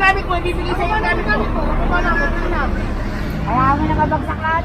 gamit mo, ibibigay sa'yo ang gamit mo. Kaya mo na mabagsakan.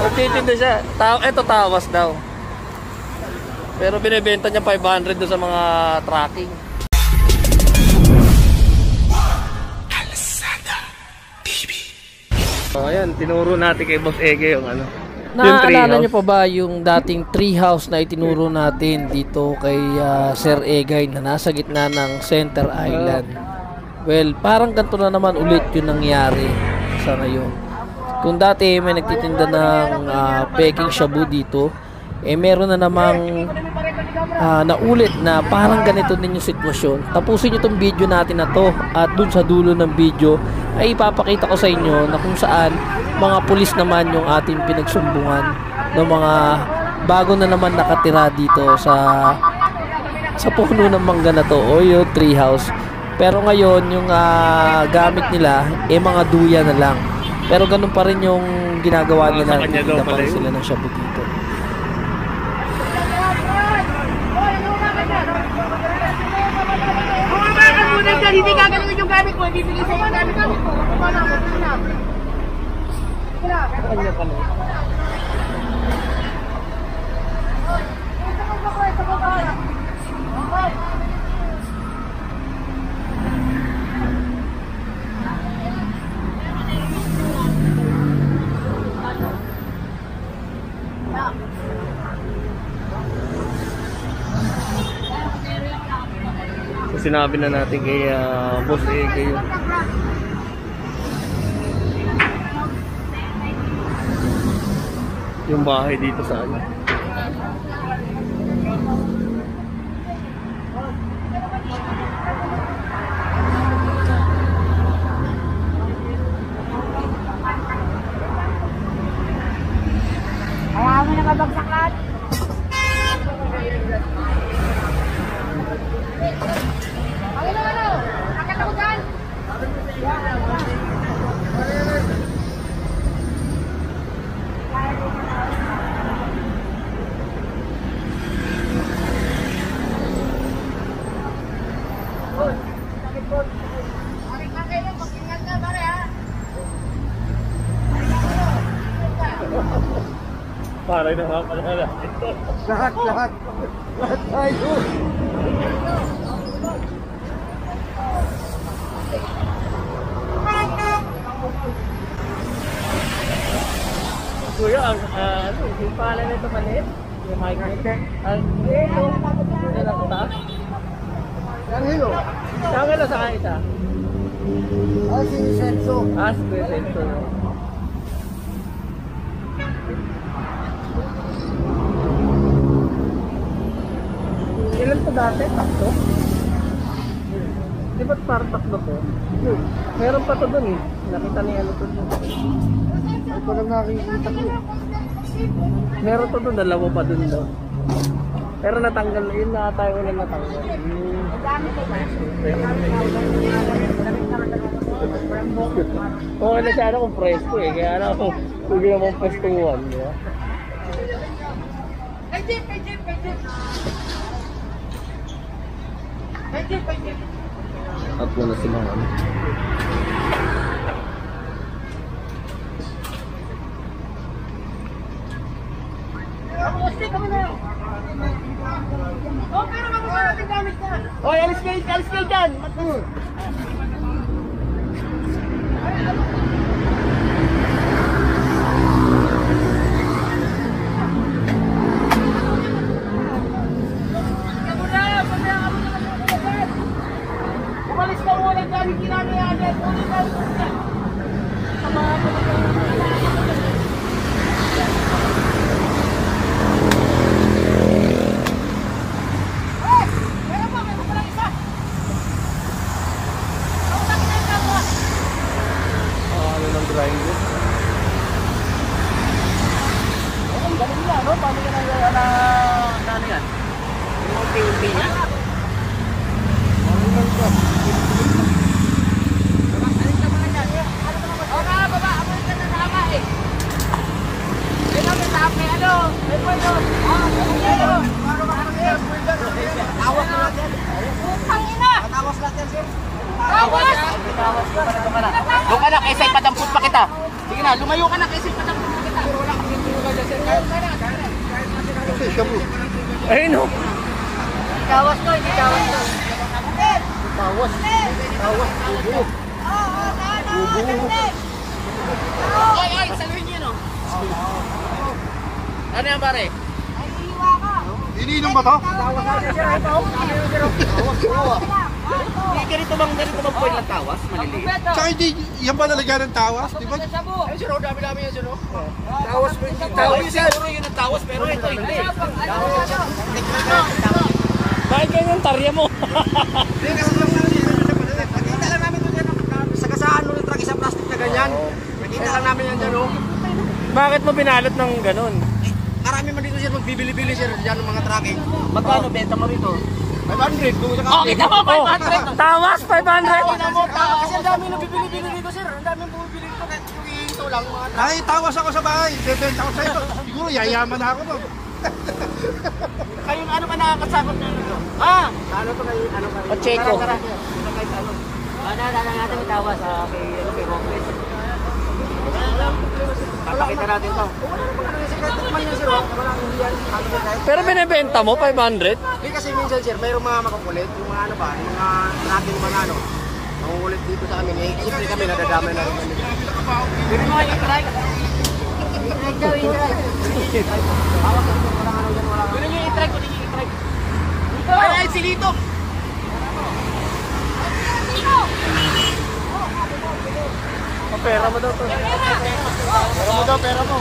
Magtitinda siya. Ito tawas daw. Pero binibenta niya 500 doon sa mga tracking. So ayan, tinuro natin kay Boss Ege yung ano. Naalala niyo pa ba yung dating tree house na itinuro natin dito kay Sir Egay na nasa gitna ng Center Island? Well, parang ganito na naman ulit yung nangyari sa ngayon. Kung dati may nagtitinda ng peking shabu dito, meron na namang naulit na parang ganito din yung sitwasyon. Tapusin nyo itong video natin na to at dun sa dulo ng video ay ipapakita ko sa inyo na kung saan mga pulis naman yung ating pinagsumbungan ng mga bago na naman nakatira dito sa puno ng mangga na to o yung tree house. Pero ngayon yung gamit nila mga duya na lang. Pero ganun pa rin yung ginagawa nila. Hindi pa rin sila ng shabu dito. Hindi gagawin yung gamit mo, ibibigay sa'yo ang gamit mo. So sinabi na natin kay Boss Ege yun. Yung bahay dito sa ano. Kaya mo na mabagsakan. Akit ako dyan. Paray na pala. Lahat tayo. Kuya, yung pala nito maliit? Yung hiker? Ang ito? Yan ang taas? Yan hilo. Saan ka na sa kaita? Si Senso. Si Senso. Ilan to dati? Takto? Di ba't parang takto to? Meron pa to dun eh. Nakita niya ano to dun. Ito lang nakikita ko. Meron to dun, dalawa pa dun daw. Pero natanggal na yun na tayo na natanggal. Okay na siya kung presko eh. Kaya alam ko, hindi naman prestuhan. Diba? At wala silang ano. Hoy, alis kayo dyan! Umalis ka muna dyan, hindi namin agad. Ano ng grinder? Ang galing nila, no? Paano ka na yan? Yung unti-unti niya? Tawas Doon ka na, kaysa ipadampot pa kita. Sige na, lumayo ka na, kaysa ipadampot pa kita. Wala kang tutulungan dyan, sir. Ayun o. Tawas ko, hindi tawas ko. Tawas. Tawas. Ubo. Ubo. Ay, saluhin niyo, no? Ano yan, pare? Iniinom ba to? Hindi, ganito bang point ng tawas? Maliliit. Tsaka hindi, yan ba nalagyan ng tawas? Di ba? Ay, sir, dami-dami yan, sir. Tawas mo hindi Tawas, siguro yun ang tawas, pero ito hindi. Bakit ganyan tarya mo? Nakita lang namin doon yan, sa kasaan mo ng truck, isang plastic na ganyan. Nakita lang namin yan dyan, oh. Bakit mo binalot ng ganun? Marami man dito sir, magbibili-bili sir dyan ng mga trucking. Magkano benta mo rito? 500 kung sa Oh, kita mo, 500! Tawas, 500! Kasi ang dami na bibili-bili dito sir, ang dami bumibili dito kahit yung hihinto lang mga truck. Ay, tawas ako sa bahay, bebenta ako sa ito. Siguro yayaman na ako to. Kayong ano ba nakakasakot nyo nito? Ah! Ano to kayo, ano kayo? Pacheco. Tara, tara kayo sa ano. Natin yung tawas kay Robles. Papakita natin to. Pero binibenta mo, 500? Hindi kasi minsan sir, mayroong mga makukulit, yung mga ano ba, yung mga tracking mga ano, makukulit dito sa amin, eh, siyempre kami nadadamay na rin. Pero mga i-try. Pero nyo i-try ko, hindi i-try. Ay, silito! Pera mo daw to. Pera mo daw, pera mo.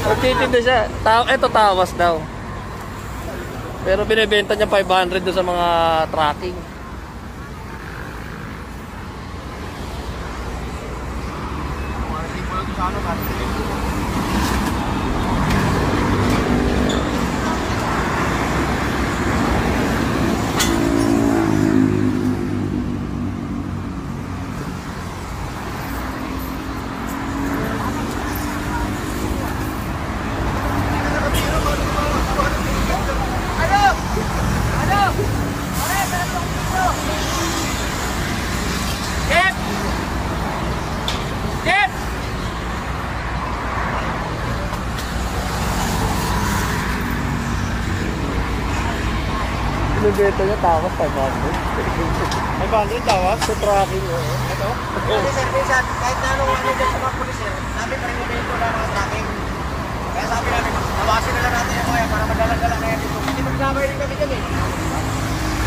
Magtitinda siya. Ito tawas daw. Pero binibenta niya 500 doon sa mga tracking. Binibenta niya tawas 500. 500 tawas? Sa tracking. Ito? Kasi sir, minsan, kahit na anong ano dyan sa mga pulis sir, sabi pa rin dito na mga tracking. Kaya sabi namin, tawasin na lang natin yung mga para madala-dala na yan dito. Kasi magdamay rin kami dyan eh.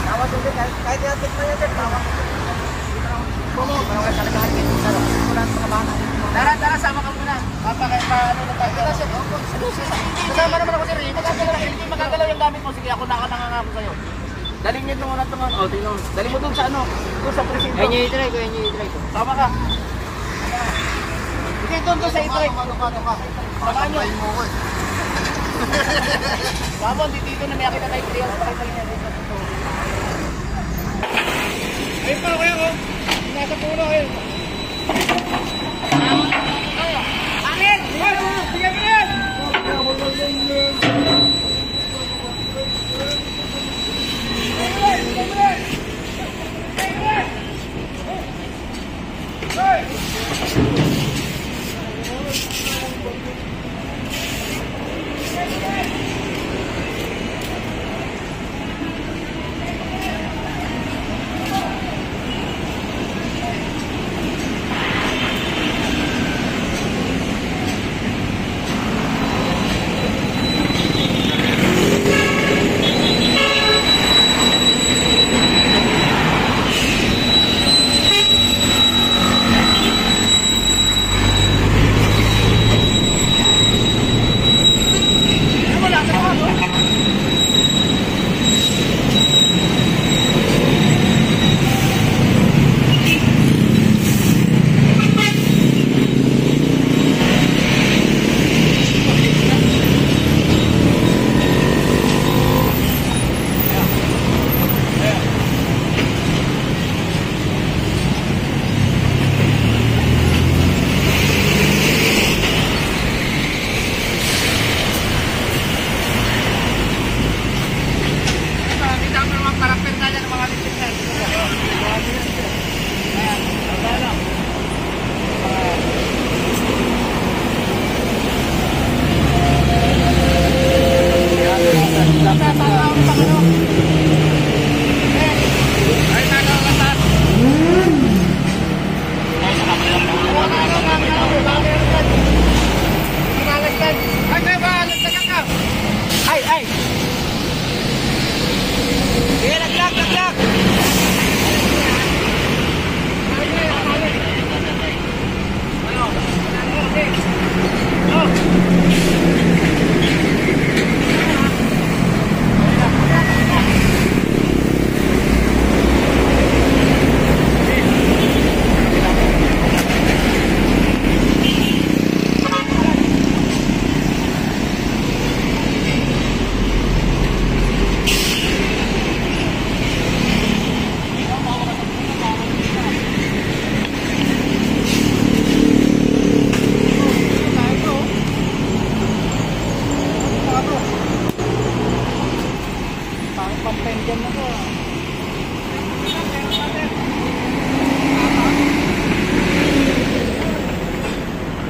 Tawas yung kahit natin pa yan sir, tawas. Parang kayo salagahan dito sa wala sa mga bata. Tara, sama ka muna. Papakita ano na tayo. Ito sir, Kasama naman ako sir. Hindi magagalaw yung gamit mo. Sige, ako nakangako sa'yo. Daling nyo muna itong ano. Tingnan. Daling mo dun sa ano. Dun sa presinto. kaya nyo i-try ko. Sama ka. Hindi, dun sa i-try. Samahan nyo. Mamo, dito na may akita tayo. Pakita rin natin. Ayun pa kayo oh. Nasa puno ayun. Angin! Bigyan mo yan!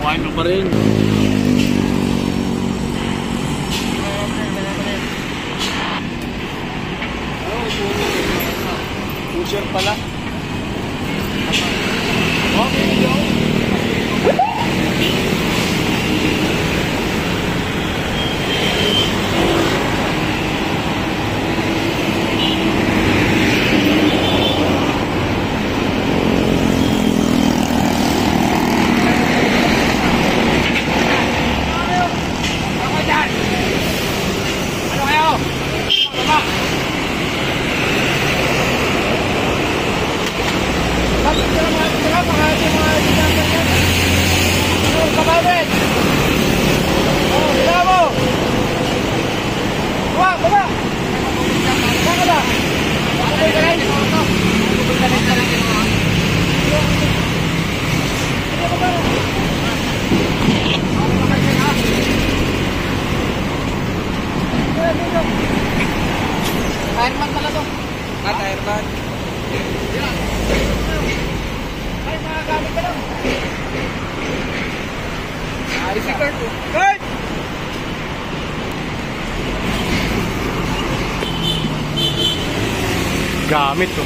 Kuhain mo pa rin. Pusher pala. Fireman pala to. Fireman. Ay, mga gamit ka lang. Ay, si Kurt. Kurt! Gamit to.